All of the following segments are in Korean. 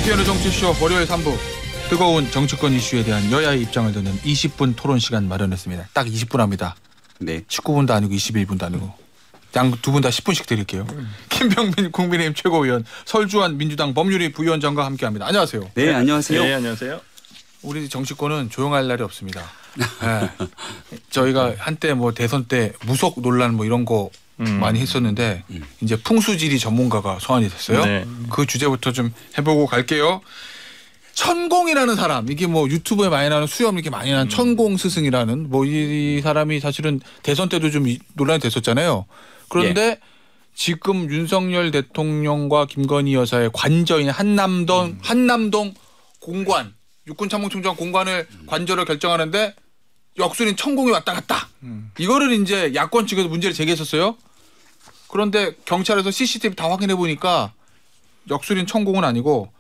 함께하는 정치쇼 월요일 3부 뜨거운 정치권 이슈에 대한 여야의 입장을 듣는 20분 토론 시간 마련했습니다. 딱 20분 합니다. 네. 19분도 아니고 21분도 아니고 양 두 분 다 10분씩 드릴게요. 김병민 국민의힘 최고위원, 설주환 민주당 법률위 부위원장과 함께합니다. 안녕하세요. 네, 안녕하세요. 네, 안녕하세요. 우리 정치권은 조용할 날이 없습니다. 네. 저희가 한때 뭐 대선 때 무속 논란 뭐 이런 거 많이 했었는데 이제 풍수지리 전문가가 소환이 됐어요. 네. 그 주제부터 좀 해보고 갈게요. 천공이라는 사람, 이게 뭐 유튜브에 많이 나오는 수염 이렇게 많이 나는 천공 스승이라는 뭐 이 사람이 사실은 대선 때도 좀 논란이 됐었잖아요. 그런데 지금 윤석열 대통령과 김건희 여사의 관저인 한남동 공관, 육군참모총장 공관을 관저를 결정하는데 역술인 천공이 왔다 갔다. 이거를 이제 야권 측에서 문제를 제기했었어요. 그런데 경찰에서 CCTV 다 확인해 보니까 역술인 천공은 아니고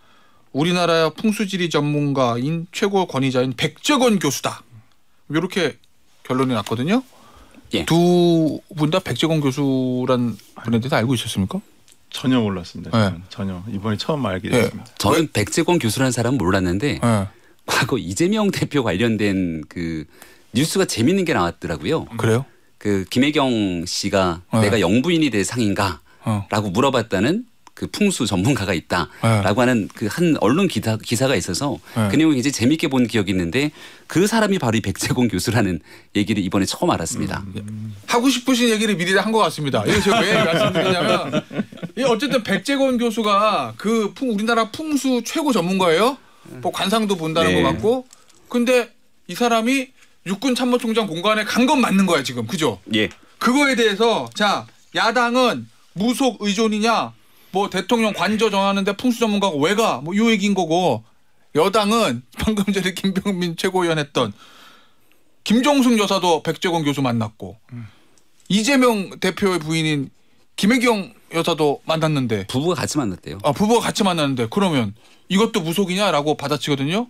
우리나라 풍수지리 전문가인 최고 권위자인 백재권 교수다. 이렇게 결론이 났거든요. 예. 두 분 다 백재권 교수란 분에 대해서 알고 있었습니까? 전혀 몰랐습니다. 저는. 전혀 이번에 처음 알게 됐습니다. 저는 백재권 교수라는 사람은 몰랐는데 네. 과거 이재명 대표 관련된 그 뉴스가 재밌는 게 나왔더라고요. 그래요? 그 김혜경 씨가 네. 내가 영부인이 될 상인가라고 물어봤다는 그 풍수 전문가가 있다라고 하는 그 한 언론 기사가 있어서 그 내용을 이제 재밌게 본 기억이 있는데 그 사람이 바로 이 백재권 교수라는 얘기를 이번에 처음 알았습니다. 하고 싶으신 얘기를 미리 한 것 같습니다. 이거 제가 왜 말씀드리냐면 어쨌든 백재권 교수가 그 우리나라 풍수 최고 전문가예요. 뭐 관상도 본다는 네. 것 같고. 근데 이 사람이 육군 참모총장 공관에 간 건 맞는 거야 지금. 그죠? 예. 그거에 대해서 자 야당은 무속 의존이냐 뭐 대통령 관저 정하는데 풍수 전문가가 왜 가? 뭐 이 얘기인 거고 여당은 방금 전에 김병민 최고위원 했던 김종숙 여사도 백재권 교수 만났고 이재명 대표의 부인인 김혜경 여사도 만났는데 부부가 같이 만났대요. 부부가 같이 만났는데 그러면 이것도 무속이냐라고 받아치거든요.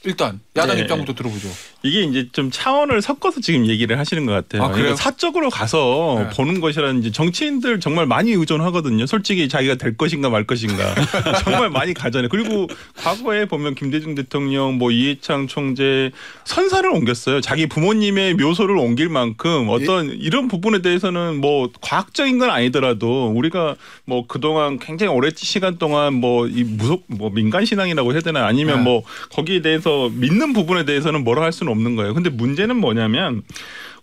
일단 야당 네. 입장부터 들어보죠. 이게 이제 좀 차원을 섞어서 지금 얘기를 하시는 것 같아요. 아, 그래요? 그러니까 사적으로 가서 네. 보는 것이라는 이제 정치인들 정말 많이 의존하거든요. 솔직히 자기가 될 것인가 말 것인가 정말 많이 가잖아요. 그리고 과거에 보면 김대중 대통령, 뭐 이해창 총재 선사를 옮겼어요. 자기 부모님의 묘소를 옮길 만큼 어떤 이런 부분에 대해서는 뭐 과학적인 건 아니더라도 우리가 뭐 그동안 굉장히 오랜 시간 동안 뭐 이 무속 뭐 민간 신앙이라고 해야 되나 아니면 네. 뭐 거기에 대해서 믿는 부분에 대해서는 뭐라 할 수는 없는 거예요. 근데 문제는 뭐냐면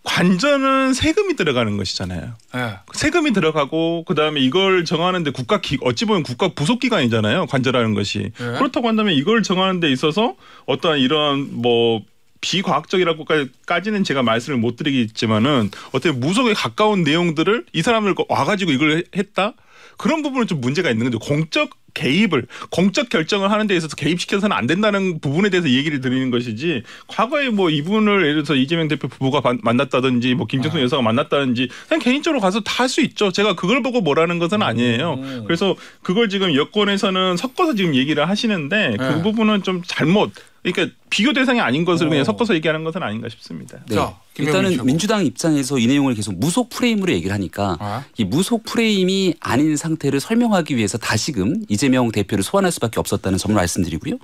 관저는 세금이 들어가는 것이잖아요. 네. 세금이 들어가고 그다음에 이걸 정하는데 어찌 보면 국가 부속기관이잖아요. 관저라는 것이. 네. 그렇다고 한다면 이걸 정하는 데 있어서 어떠한 이런 뭐 비과학적이라고까지는 제가 말씀을 못 드리겠지만은 어떻게 무속에 가까운 내용들을 이 사람을 와가지고 이걸 했다? 그런 부분은 좀 문제가 있는 거죠. 공적 결정을 하는 데 있어서 개입시켜서는 안 된다는 부분에 대해서 얘기를 드리는 것이지 과거에 뭐 이분을 예를 들어서 이재명 대표 부부가 만났다든지 뭐 김정숙 여사가 만났다든지 그냥 개인적으로 가서 다 할 수 있죠. 제가 그걸 보고 뭐라는 것은 아니에요. 그래서 그걸 지금 여권에서는 섞어서 지금 얘기를 하시는데 그 부분은 좀 잘못 그러니까 비교 대상이 아닌 것을 그냥 섞어서 얘기하는 것은 아닌가 싶습니다. 네. 자, 일단은 민주당 입장에서 이 내용을 계속 무속 프레임으로 얘기를 하니까 이 무속 프레임이 아닌 상태를 설명하기 위해서 다시금 이재명 대표를 소환할 수밖에 없었다는 점을 말씀드리고요.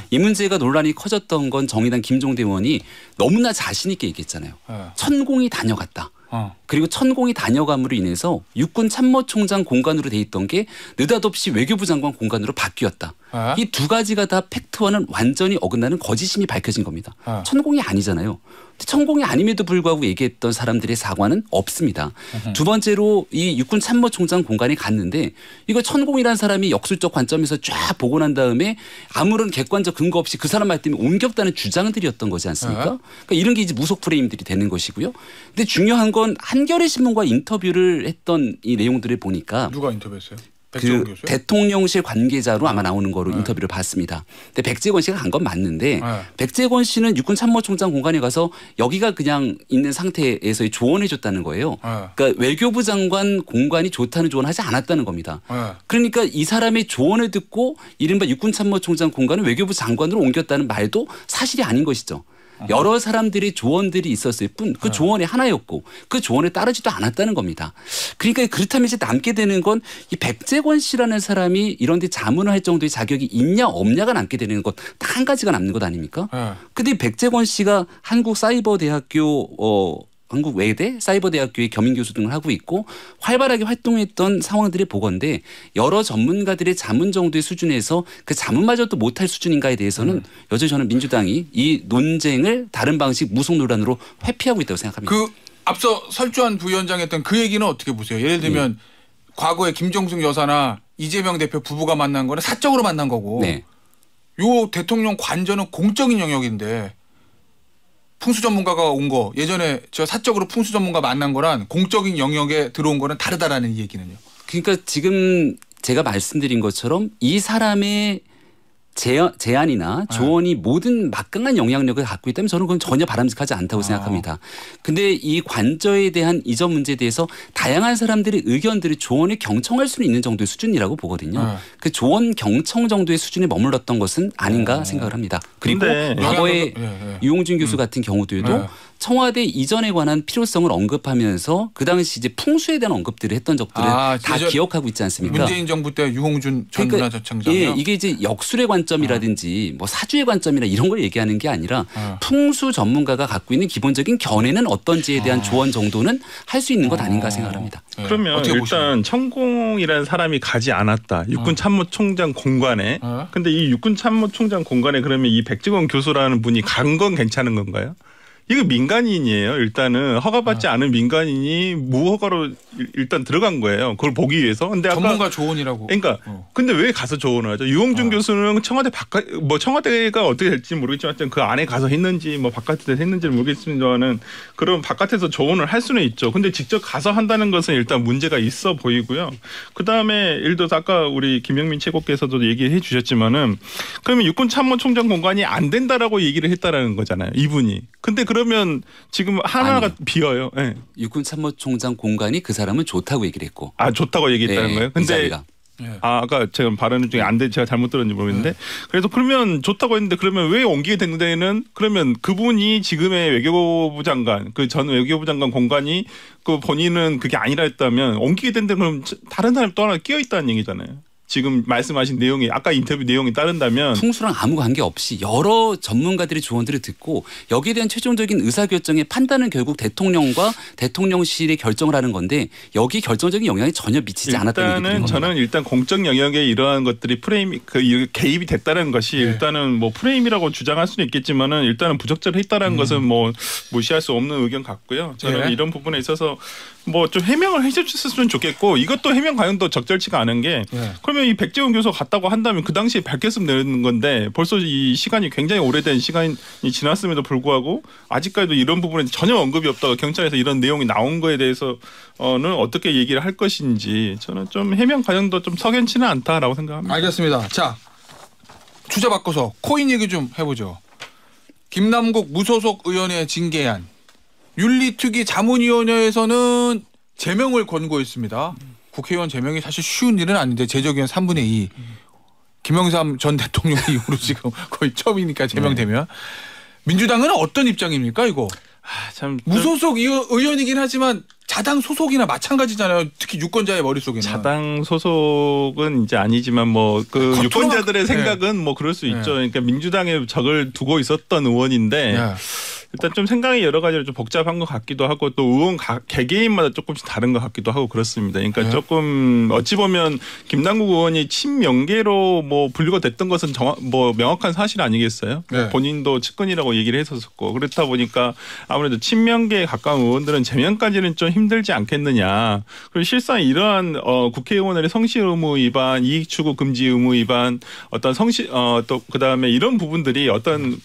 이 문제가 논란이 커졌던 건 정의당 김종대 의원이 너무나 자신 있게 얘기했잖아요. 천공이 다녀갔다. 그리고 천공이 다녀감으로 인해서 육군 참모총장 공간으로 돼 있던 게 느닷없이 외교부 장관 공간으로 바뀌었다. 이 두 가지가 다 팩트와는 완전히 어긋나는 거짓임이 밝혀진 겁니다. 천공이 아니잖아요. 천공이 아님에도 불구하고 얘기했던 사람들의 사과는 없습니다. 두 번째로 이 육군 참모총장 공간에 갔는데 이거 천공이라는 사람이 역술적 관점에서 쫙 보고 난 다음에 아무런 객관적 근거 없이 그 사람 말 때문에 옮겼다는 주장들이었던 거지 않습니까? 그러니까 이런 게 이제 무속 프레임들이 되는 것이고요. 근데 중요한 건 한겨레 신문과 인터뷰를 했던 이 내용들을 보니까 누가 인터뷰했어요? 그 대통령실 관계자로 아마 나오는 거로 인터뷰를 봤습니다. 근데 백재권 씨가 간 건 맞는데 백재권 씨는 육군 참모총장 공간에 가서 여기가 그냥 있는 상태에서의 조언해 줬다는 거예요. 그러니까 외교부 장관 공간이 좋다는 조언을 하지 않았다는 겁니다. 그러니까 이 사람의 조언을 듣고 이른바 육군 참모총장 공간을 외교부 장관으로 옮겼다는 말도 사실이 아닌 것이죠. 여러 사람들의 조언들이 있었을 뿐 그 조언이 하나였고 그 조언에 따르지도 않았다는 겁니다. 그러니까 그렇다면 이제 남게 되는 건 이 백재권 씨라는 사람이 이런 데 자문을 할 정도의 자격이 있냐 없냐가 남게 되는 것 딱 한 가지가 남는 것 아닙니까? 근데 백재권 씨가 한국사이버대학교 한국 외대 사이버대학교의 겸임교수 등을 하고 있고 활발하게 활동했던 상황들이 보건데 여러 전문가들의 자문 정도의 수준에서 그 자문마저도 못할 수준인가에 대해서는 여전히 저는 민주당이 이 논쟁을 다른 방식 무속 논란으로 회피하고 있다고 생각합니다. 그 앞서 설주한 부위원장이 했던 그 얘기는 어떻게 보세요? 예를 들면 과거에 김정숙 여사나 이재명 대표 부부가 만난 거는 사적으로 만난 거고 네. 요 대통령 관저는 공적인 영역인데 풍수 전문가가 온 거 예전에 저 사적으로 풍수 전문가 만난 거랑 공적인 영역에 들어온 거는 다르다라는 얘기는요. 그러니까 지금 제가 말씀드린 것처럼 이 사람의 제안이나 조언이 모든 막강한 영향력을 갖고 있다면 저는 그건 전혀 바람직하지 않다고 생각합니다. 근데 이 관저에 대한 이전 문제에 대해서 다양한 사람들의 의견들을 조언을 경청할 수는 있는 정도의 수준이라고 보거든요. 그 조언 경청 정도의 수준에 머물렀던 것은 아닌가 생각을 합니다. 그리고 과거에 유홍준 교수 같은 경우들도 청와대 이전에 관한 필요성을 언급하면서 그 당시 이제 풍수에 대한 언급들을 했던 적들을 다 기억하고 있지 않습니까? 문재인 정부 때 유홍준 전 문화재청장이요. 예, 이게 이제 역술의 관점이라든지 뭐 사주의 관점이나 이런 걸 얘기하는 게 아니라 풍수 전문가가 갖고 있는 기본적인 견해는 어떤지에 대한 조언 정도는 할 수 있는 것 아닌가 생각을 합니다. 그러면 일단 보시면. 천공이라는 사람이 가지 않았다. 육군참모총장 공관에. 근데 이 육군참모총장 공관에 그러면 이 백직원 교수라는 분이 간 건 괜찮은 건가요? 이거 민간인이에요. 일단은 허가받지 않은 민간인이 무허가로 일단 들어간 거예요. 그걸 보기 위해서. 근데 아까 전문가 조언이라고. 그러니까 근데 왜 가서 조언을 하죠? 유홍준 교수는 청와대 바깥 뭐 청와대가 어떻게 될지 모르겠지만 그 안에 가서 했는지 뭐 바깥에서 했는지는 모르겠습니다만은 그런 바깥에서 조언을 할 수는 있죠. 근데 직접 가서 한다는 것은 일단 문제가 있어 보이고요. 그다음에 예를 들어서 아까 우리 김영민 최고께서도 얘기해 주셨지만은 그러면 육군참모총장 공관이 안 된다라고 얘기를 했다라는 거잖아요. 이분이. 근데 그러면 지금 하나가 비어요. 네. 육군참모총장 공관이 그 사람은 좋다고 얘기를 했고. 아 좋다고 얘기했다는 거예요? 근데 네. 아까 제가 발언 중에 안 돼 제가 잘못 들었는지 모르겠는데 그래서 그러면 좋다고 했는데 그러면 왜 옮기게 된 데는 그러면 그분이 지금의 외교부 장관 그 전 외교부 장관 공관이 그 본인은 그게 아니라 했다면 옮기게 된 데는 그럼 다른 사람이 또 하나 끼어 있다는 얘기잖아요. 지금 말씀하신 내용이 아까 인터뷰 내용이 따른다면 풍수랑 아무 관계없이 여러 전문가들의 조언들을 듣고 여기에 대한 최종적인 의사결정의 판단은 결국 대통령과 대통령실의 결정을 하는 건데 여기 결정적인 영향이 전혀 미치지 않았다는 얘기입니다. 일단은 저는 일단 공적 영역에 이러한 것들이 프레임 개입이 됐다는 것이 일단은 뭐 프레임이라고 주장할 수는 있겠지만은 일단은 부적절했다는 것은 뭐 무시할 수 없는 의견 같고요. 저는 이런 부분에 있어서 뭐 좀 해명을 해주셨으면 좋겠고 이것도 해명 과정도 적절치가 않은 게 그러면 이 백재원 교수 갔다고 한다면 그 당시에 밝혔으면 되는 건데 벌써 이 시간이 굉장히 오래된 시간이 지났음에도 불구하고 아직까지도 이런 부분에 전혀 언급이 없다가 경찰에서 이런 내용이 나온 거에 대해서는 어떻게 얘기를 할 것인지 저는 좀 해명 과정도 좀 석연치는 않다라고 생각합니다. 알겠습니다. 자, 주제 바꿔서 코인 얘기 좀 해보죠. 김남국 무소속 의원의 징계안. 윤리특위 자문위원회에서는 제명을 권고했습니다. 국회의원 제명이 사실 쉬운 일은 아닌데 제적의원 3분의 2. 김영삼 전 대통령 이후로 지금 거의 처음이니까 제명되면. 민주당은 어떤 입장입니까 이거? 참 무소속 의원이긴 하지만 자당 소속이나 마찬가지잖아요. 특히 유권자의 머릿속에는. 자당 소속은 이제 아니지만 뭐 그 유권자들의 생각은 뭐 그럴 수 있죠. 그러니까 민주당에 적을 두고 있었던 의원인데 일단 좀 생각이 여러 가지로 좀 복잡한 것 같기도 하고 또 의원 개개인마다 조금씩 다른 것 같기도 하고 그렇습니다. 그러니까 조금 어찌 보면 김남국 의원이 친명계로 뭐 분류가 됐던 것은 뭐 명확한 사실 아니겠어요? 본인도 측근이라고 얘기를 했었고 그렇다 보니까 아무래도 친명계에 가까운 의원들은 제명까지는 좀 힘들지 않겠느냐. 그리고 실상 이러한 국회의원들의 성실 의무 위반, 이익 추구 금지 의무 위반, 어떤 성실 또 그다음에 이런 부분들이 어떤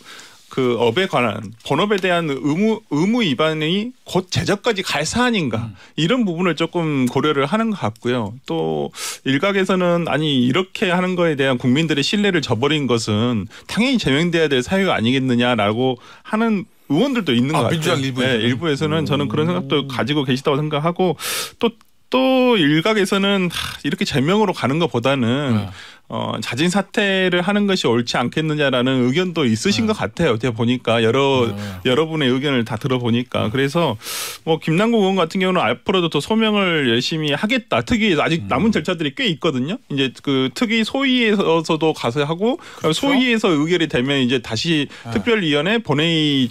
그 업에 관한 본업에 대한 의무 위반이 곧 제적까지 갈 사안인가 이런 부분을 조금 고려를 하는 것 같고요. 또 일각에서는 아니 이렇게 하는 거에 대한 국민들의 신뢰를 저버린 것은 당연히 제명돼야 될 사유가 아니겠느냐라고 하는 의원들도 있는 것 같아요. 민주당 일부에서는. 네, 일부에서는 저는 그런 생각도 가지고 계시다고 생각하고 또 또 일각에서는 이렇게 제명으로 가는 것보다는 자진 사퇴를 하는 것이 옳지 않겠느냐라는 의견도 있으신 것 같아요. 제가 보니까 여러분의 의견을 다 들어보니까 그래서 뭐 김남국 의원 같은 경우는 앞으로도 더 소명을 열심히 하겠다. 특위에서 아직 남은 절차들이 꽤 있거든요. 이제 그 특위 소위에서도 가서 하고 그렇죠? 소위에서 의결이 되면 이제 다시 특별위원회 본회의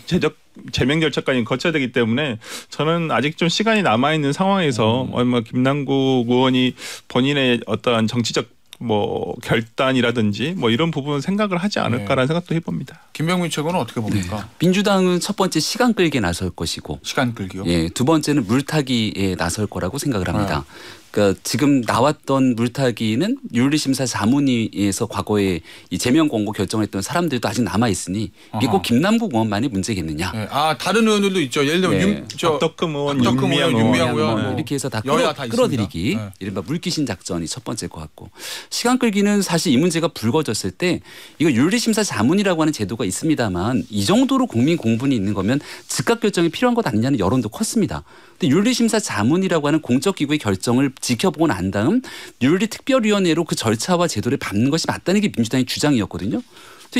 제명 절차까지 거쳐야 되기 때문에 저는 아직 좀 시간이 남아 있는 상황에서 김남국 의원이 본인의 어떠한 정치적 뭐 결단이라든지 뭐 이런 부분 생각을 하지 않을까라는 생각도 해봅니다. 김병민 최고는 어떻게 봅니까? 네. 민주당은 첫 번째 시간 끌기에 나설 것이고, 시간 끌기요? 예, 두 번째는 물타기에 나설 거라고 생각을 합니다. 그러니까 지금 나왔던 물타기는 윤리심사 자문위에서 과거에 이 제명 권고 결정했던 사람들도 아직 남아 있으니 이게 꼭 김남국 의원만의 문제겠느냐? 네. 아 다른 의원들도 있죠. 예를 들면 박덕흠 의원, 윤미향 의원 이렇게 해서 다 여야 다 끌어들이기, 네. 이른바 물귀신 작전이 첫 번째일 것 같고, 시간 끌기는 사실 이 문제가 불거졌을 때 이거 윤리심사 자문이라고 하는 제도가 있습니다만 이 정도로 국민 공분이 있는 거면 즉각 결정이 필요한 것 아니냐는 여론도 컸습니다. 근데 윤리심사 자문이라고 하는 공적기구의 결정을 지켜보고 난 다음 윤리특별위원회로 그 절차와 제도를 밟는 것이 맞다는 게 민주당의 주장이었거든요.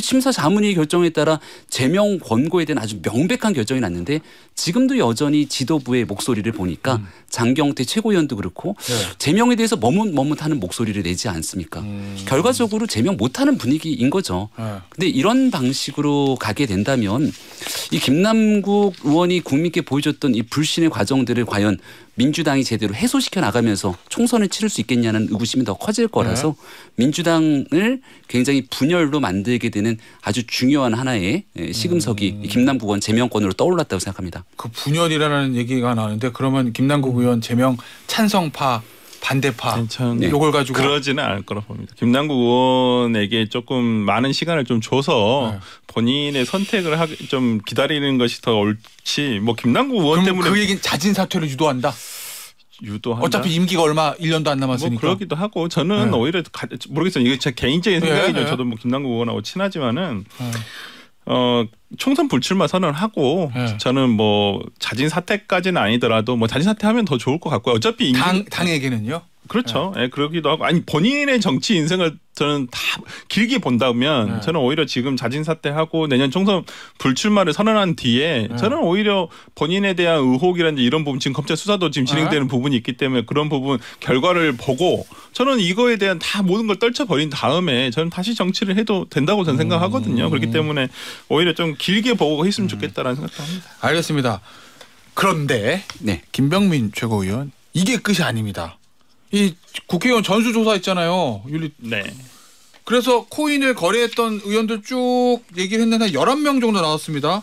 심사 자문위 결정에 따라 제명 권고에 대한 아주 명백한 결정이 났는데 지금도 여전히 지도부의 목소리를 보니까 장경태 최고위원도 그렇고 제명에 대해서 머뭇머뭇하는 목소리를 내지 않습니까? 결과적으로 제명 못하는 분위기인 거죠. 근데 이런 방식으로 가게 된다면 이 김남국 의원이 국민께 보여줬던 이 불신의 과정들을 과연 민주당이 제대로 해소시켜 나가면서 총선을 치를 수 있겠냐는 의구심이 더 커질 거라서 민주당을 굉장히 분열로 만들게 되는 아주 중요한 하나의 시금석이 김남국 의원 제명권으로 떠올랐다고 생각합니다. 그 분열이라는 얘기가 나오는데 그러면 김남국 의원 제명 찬성파 반대파 이걸 가지고 그러지는 않을 거라 봅니다. 김남국 의원에게 조금 많은 시간을 좀 줘서 본인의 선택을 좀 기다리는 것이 더 옳지. 뭐 김남국 의원 때문에 그 얘기는 자진 사퇴를 유도한다. 어차피 임기가 얼마 1년도 안 남았으니까. 뭐 그러기도 하고 저는 오히려 모르겠어요. 이게 제 개인적인 생각이죠. 저도 뭐 김남국 의원하고 친하지만은 총선 불출마 선언하고 저는 뭐 자진 사퇴까지는 아니더라도 뭐 자진 사퇴하면 더 좋을 것 같고요. 어차피 당에게는요. 그렇죠. 예, 그러기도 하고 아니 본인의 정치 인생을 저는 다 길게 본다면 저는 오히려 지금 자진 사퇴하고 내년 총선 불출마를 선언한 뒤에 저는 오히려 본인에 대한 의혹이라든지 이런 부분 지금 검찰 수사도 지금 진행되는 부분이 있기 때문에 그런 부분 결과를 보고 저는 이거에 대한 다 모든 걸 떨쳐버린 다음에 저는 다시 정치를 해도 된다고 저는 생각하거든요. 그렇기 때문에 오히려 좀 길게 보고 했으면 좋겠다라는 생각도 합니다. 알겠습니다. 그런데 김병민 최고위원 이게 끝이 아닙니다. 이 국회의원 전수조사 있잖아요. 네. 그래서 코인을 거래했던 의원들 쭉 얘기를 했는데 한 11명 정도 나왔습니다.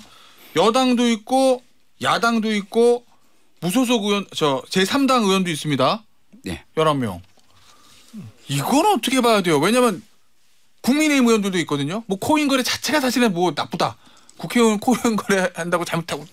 여당도 있고 야당도 있고 무소속 의원 제3당 의원도 있습니다. 네. 11명. 이거는 어떻게 봐야 돼요? 왜냐하면 국민의힘 의원들도 있거든요. 뭐 코인 거래 자체가 사실은 뭐 나쁘다. 국회의원 코인 거래한다고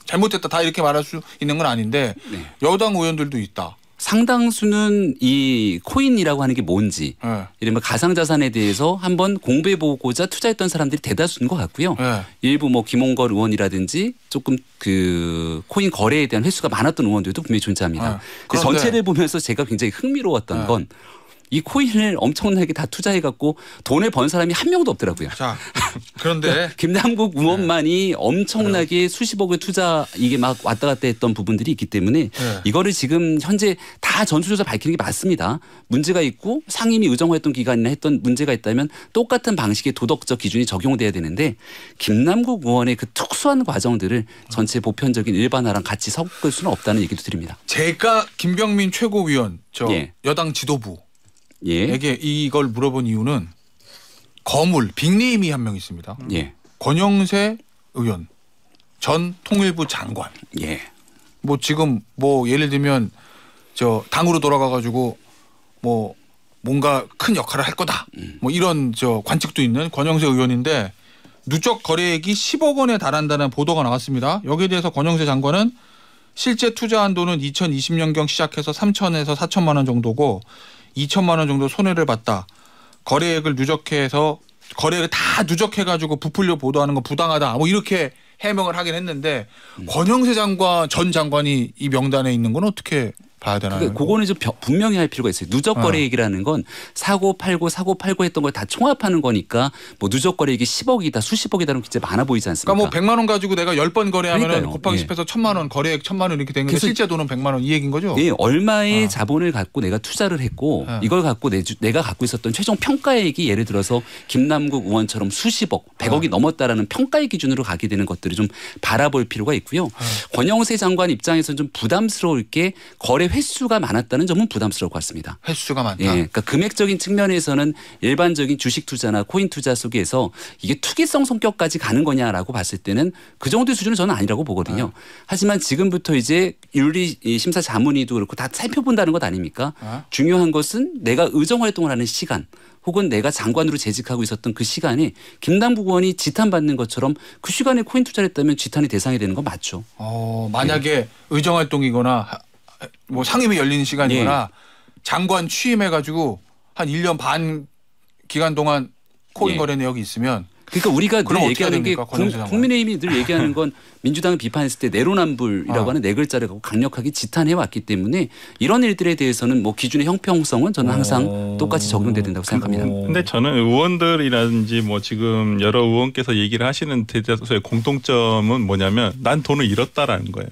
잘못했다 다 이렇게 말할 수 있는 건 아닌데 여당 의원들도 있다. 상당수는 이 코인이라고 하는 게 뭔지 이른바 가상자산에 대해서 한번 공부해보고자 투자했던 사람들이 대다수인 것 같고요. 일부 뭐 김홍걸 의원이라든지 조금 그 코인 거래에 대한 횟수가 많았던 의원들도 분명히 존재합니다. 전체를 보면서 제가 굉장히 흥미로웠던 건 이 코인을 엄청나게 다 투자해갖고 돈을 번 사람이 한 명도 없더라고요. 자, 그런데 김남국 의원만이 엄청나게 수십억을 투자 이게 막 왔다 갔다 했던 부분들이 있기 때문에 이거를 지금 현재 다 전수조사 밝히는 게 맞습니다. 문제가 있고 상임위 의정활동 기간이나 했던 문제가 있다면 똑같은 방식의 도덕적 기준이 적용돼야 되는데 김남국 의원의 그 특수한 과정들을 전체 보편적인 일반화랑 같이 섞을 수는 없다는 얘기도 드립니다. 제가 김병민 최고위원 여당 지도부 에게 이걸 물어본 이유는 거물 빅네임이 한 명 있습니다. 권영세 의원 전 통일부 장관. 뭐 지금 뭐 예를 들면 당으로 돌아가 가지고 뭐 뭔가 큰 역할을 할 거다. 뭐 이런 관측도 있는 권영세 의원인데 누적 거래액이 10억 원에 달한다는 보도가 나왔습니다. 여기에 대해서 권영세 장관은 실제 투자한 돈은 2020년경 시작해서 3천에서 4천만 원 정도고 2천만 원 정도 손해를 봤다. 거래액을 누적해서 거래액을 다 누적해가지고 부풀려 보도하는 건 부당하다. 뭐 이렇게 해명을 하긴 했는데 권영세 장관 전 장관이 이 명단에 있는 건 어떻게 봐야 되나? 그거는 좀 분명히 할 필요가 있어요. 누적거래 얘기라는 건 사고 팔고 했던 걸 다 총합하는 거니까 뭐 누적거래액이 10억이다 수십억이다는 게 진짜 많아 보이지 않습니까? 그러니까 뭐 100만 원 가지고 내가 10번 거래하면 그러니까요. 곱하기 10해서 1000만 원 거래액 1000만 원 이렇게 된 건데 실제 돈은 100만 원 이 얘기인 거죠? 네, 얼마의 자본을 갖고 내가 투자를 했고 이걸 갖고 내가 갖고 있었던 최종 평가액이 예를 들어서 김남국 의원처럼 수십억, 100억이 넘었다라는 평가의 기준으로 가게 되는 것들을 좀 바라볼 필요가 있고요. 권영세 장관 입장에서는 좀 부담스러울 게 거래 횟수가 많았다는 점은 부담스러울 것 같습니다. 횟수가 많다. 예, 그러니까 금액적인 측면에서는 일반적인 주식 투자나 코인 투자 속에서 이게 투기성 성격까지 가는 거냐라고 봤을 때는 그 정도의 수준은 저는 아니라고 보거든요. 하지만 지금부터 이제 윤리 심사 자문위도 그렇고 다 살펴본다는 것 아닙니까? 중요한 것은 내가 의정 활동을 하는 시간 혹은 내가 장관으로 재직하고 있었던 그 시간에 김남국 의원이 지탄받는 것처럼 그 시간에 코인 투자를 했다면 지탄의 대상이 되는 건 맞죠. 만약에 의정 활동이거나 뭐 상임위 열리는 시간이거나 장관 취임해가지고 한 1년 반 기간 동안 코인 거래 내역이 있으면 그러니까 우리가 늘 어떻게 얘기하는 게 국민의힘이 늘 얘기하는 건 민주당을 비판했을 때 내로남불이라고 하는 네 글자를 갖고 강력하게 지탄해 왔기 때문에 이런 일들에 대해서는 뭐 기준의 형평성은 저는 항상 똑같이 적용돼야 된다고 생각합니다. 근데 저는 의원들이라든지 뭐 지금 여러 의원께서 얘기를 하시는 대다수의 공통점은 뭐냐면 난 돈을 잃었다라는 거예요.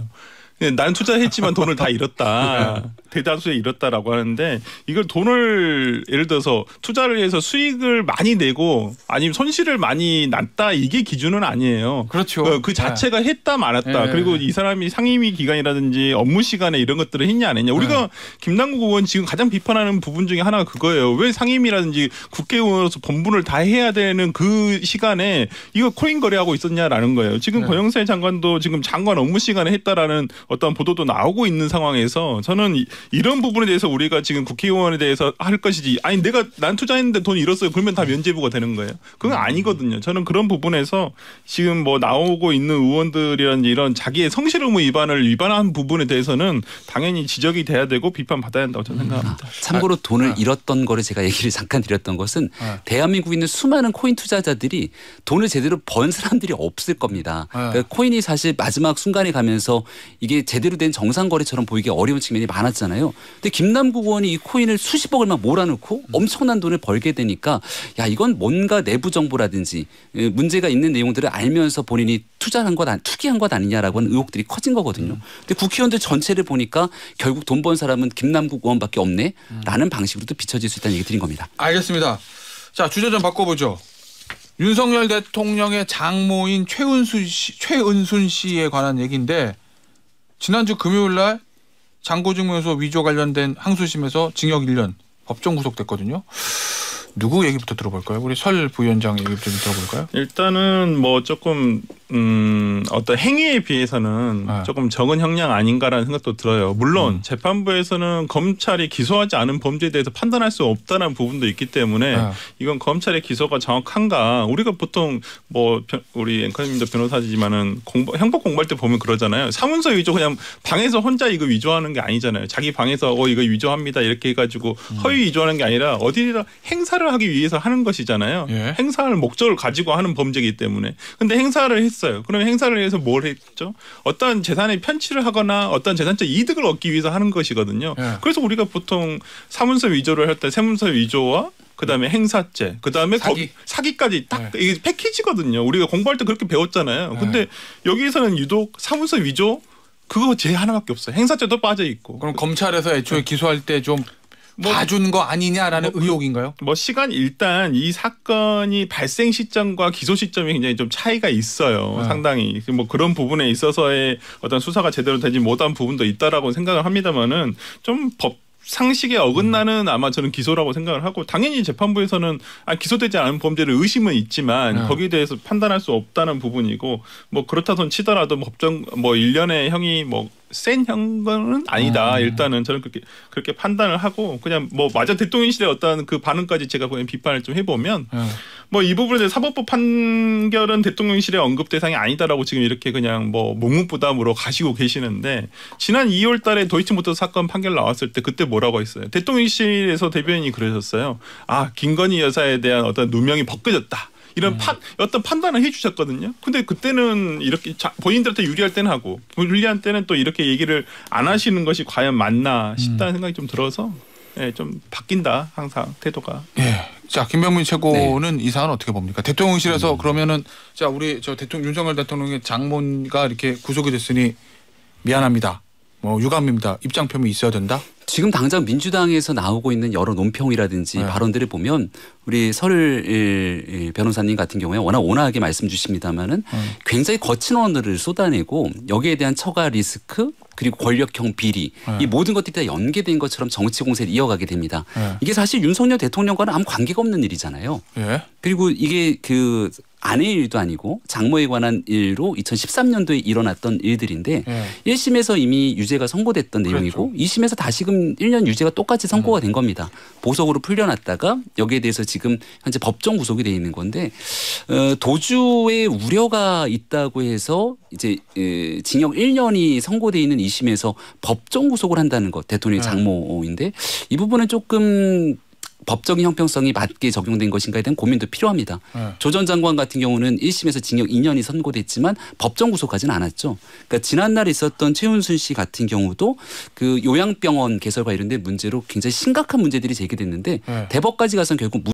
난 투자했지만 돈을 다 잃었다. 대다수에 잃었다라고 하는데 이걸 돈을 예를 들어서 투자를 해서 수익을 많이 내고 아니면 손실을 많이 났다 이게 기준은 아니에요. 그렇죠. 그 자체가 했다 말았다. 그리고 이 사람이 상임위 기간이라든지 업무 시간에 이런 것들을 했냐 안 했냐. 우리가 김남국 의원 지금 가장 비판하는 부분 중에 하나가 그거예요. 왜 상임위라든지 국회의원으로서 본분을 다 해야 되는 그 시간에 이거 코인 거래하고 있었냐라는 거예요. 지금 권영세 장관도 지금 장관 업무 시간에 했다라는 어떤 보도도 나오고 있는 상황에서 저는 이런 부분에 대해서 우리가 지금 국회의원에 대해서 할 것이지 아니 난 투자했는데 돈 잃었어요. 그러면 다 면죄부가 되는 거예요. 그건 아니거든요. 저는 그런 부분에서 지금 뭐 나오고 있는 의원들이라든지 이런 자기의 성실 의무 위반한 부분에 대해서는 당연히 지적이 돼야 되고 비판받아야 한다고 저는 생각합니다. 참고로 돈을 잃었던 거를 제가 얘기를 잠깐 드렸던 것은 대한민국에 있는 수많은 코인 투자자들이 돈을 제대로 번 사람들이 없을 겁니다. 그러니까 코인이 사실 마지막 순간에 가면서 이게 제대로 된 정상 거래처럼 보이기 어려운 측면이 많았잖아요. 근데 김남국 의원이 이 코인을 수십억을 막 몰아넣고 엄청난 돈을 벌게 되니까 야 이건 뭔가 내부 정보라든지 문제가 있는 내용들을 알면서 본인이 투기한 것 아니냐라고 하는 의혹들이 커진 거거든요. 근데 국회의원들 전체를 보니까 결국 돈 번 사람은 김남국 의원밖에 없네라는 방식으로도 비춰질 수 있다는 얘기 드린 겁니다. 알겠습니다. 자 주제 좀 바꿔보죠. 윤석열 대통령의 장모인 최은순 씨에 관한 얘기인데 지난주 금요일 날 장고증명서 위조 관련된 항소심에서 징역 1년 법정 구속됐거든요. 누구 얘기부터 들어볼까요? 우리 설 부위원장 얘기부터 좀 들어볼까요? 일단은 뭐 조금 어떤 행위에 비해서는 조금 적은 형량 아닌가라는 생각도 들어요. 물론 재판부에서는 검찰이 기소하지 않은 범죄에 대해서 판단할 수 없다는 부분도 있기 때문에 이건 검찰의 기소가 정확한가. 우리가 보통 뭐 우리 앵커님도 변호사지만은 형법 공부할 때 보면 그러잖아요. 사문서 위조 그냥 방에서 혼자 이거 위조하는 게 아니잖아요. 자기 방에서 이거 위조합니다 이렇게 해가지고 허위 위조하는 게 아니라 어디다 행사를 하기 위해서 하는 것이잖아요. 행사할 목적을 가지고 하는 범죄이기 때문에. 근데 행사를 했어요. 그러면 행사를 해서 뭘 했죠? 어떤 재산의 편취를 하거나 어떤 재산적 이득을 얻기 위해서 하는 것이거든요. 그래서 우리가 보통 사문서 위조를 할 때 세문서 위조와 그다음에 행사죄, 그다음에 사기까지 딱 이게 패키지거든요. 우리가 공부할 때 그렇게 배웠잖아요. 근데 여기에서는 유독 사문서 위조 그거 제 하나밖에 없어요. 행사죄도 빠져 있고. 그럼 검찰에서 애초에 기소할 때 좀 봐준 거 아니냐라는 의혹인가요? 일단 이 사건이 발생 시점과 기소 시점이 굉장히 좀 차이가 있어요. 상당히 뭐 그런 부분에 있어서의 어떤 수사가 제대로 되지 못한 부분도 있다라고 생각을 합니다만은 좀 상식에 어긋나는 아마 저는 기소라고 생각을 하고 당연히 재판부에서는 기소되지 않은 범죄를 의심은 있지만 거기에 대해서 판단할 수 없다는 부분이고 뭐 그렇다 손 치더라도 법정 뭐 1년의 형이 뭐 센 형은 아니다. 일단은 저는 그렇게 판단을 하고 그냥 뭐 맞아 대통령실의 어떤 그 반응까지 제가 그냥 비판을 좀 해보면 뭐 이 부분에 대해서 사법부 판결은 대통령실의 언급 대상이 아니다라고 지금 이렇게 그냥 뭐 묵묵부담으로 가시고 계시는데 지난 2월 달에 도이치모터 사건 판결 나왔을 때 그때 뭐라고 했어요. 대통령실에서 대변인이 그러셨어요. 김건희 여사에 대한 어떤 누명이 벗겨졌다. 이런 어떤 판단을 해주셨거든요. 근데 그때는 이렇게 본인들한테 유리할 때는 하고 불리한 때는 또 이렇게 얘기를 안 하시는 것이 과연 맞나 싶다는 생각이 좀 들어서 예, 좀 바뀐다 항상 태도가. 예. 자 김병민 최고는 이 사안 어떻게 봅니까? 대통령실에서 그러면은 자 우리 저 대통령 윤석열 대통령의 장모가 이렇게 구속이 됐으니 미안합니다. 뭐 유감입니다. 입장 표명이 있어야 된다. 지금 당장 민주당에서 나오고 있는 여러 논평이라든지 발언들을 보면 우리 설을 변호사님 같은 경우에 워낙 온화하게 말씀 주십니다마는 굉장히 거친 언어를 쏟아내고 여기에 대한 처가 리스크 그리고 권력형 비리 이 모든 것들이 다 연계된 것처럼 정치 공세를 이어가게 됩니다. 이게 사실 윤석열 대통령과는 아무 관계가 없는 일이잖아요. 그리고 이게 그 아내의 일도 아니고 장모에 관한 일로 2013년도에 일어났던 일들인데 1심에서 이미 유죄가 선고됐던 내용이고 2심에서 다시금 1년 유죄가 똑같이 선고가 된 겁니다. 보석으로 풀려났다가 여기에 대해서 지금 현재 법정 구속이 돼 있는 건데 도주의 우려가 있다고 해서 이제 징역 1년이 선고돼 있는 2심에서 법정 구속을 한다는 것 대통령의 장모인데 이 부분은 조금 법적인 형평성이 맞게 적용된 것인가에 대한 고민도 필요합니다. 조 전 장관 같은 경우는 1심에서 징역 2년이 선고됐지만 법정 구속하지는 않았죠. 그러니까 지난날 있었던 최은순 씨 같은 경우도 그 요양병원 개설과 이런 데 문제로 굉장히 심각한 문제들이 제기됐는데 대법까지 가서는 결국